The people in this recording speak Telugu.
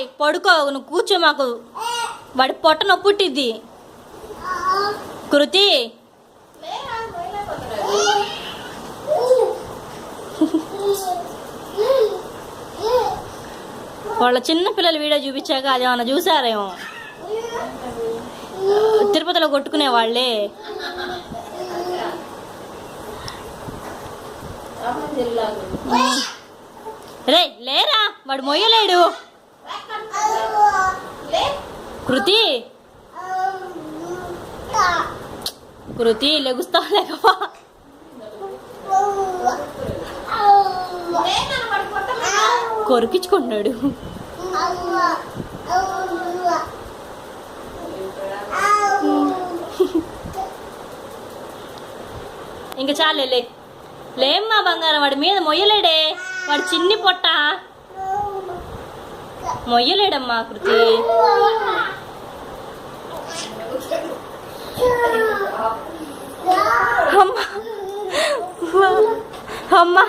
ఏయ్ పడుకో, నువ్వు కూర్చో, మాకు వాడి పొట్ట నొప్పి పుట్టిద్ది. కృతి వాళ్ళ చిన్న పిల్లల వీడియో చూపించాక అదేమన్నా చూసారేమో, తిరుపతిలో కొట్టుకునే వాళ్ళే. రే లేరా, వాడు మొయ్యలేడు. కృతి కృతి లెగుస్తావా లేకవా? కొరికించుకున్నాడు. ఇంకా చాలే, లేమ్మా బంగారం, వాడి మీద మొయ్యలేడే, వాడు చిన్ని పొట్ట మొయ్యలేడమ్మా కృతి. అమ్మా అమ్మా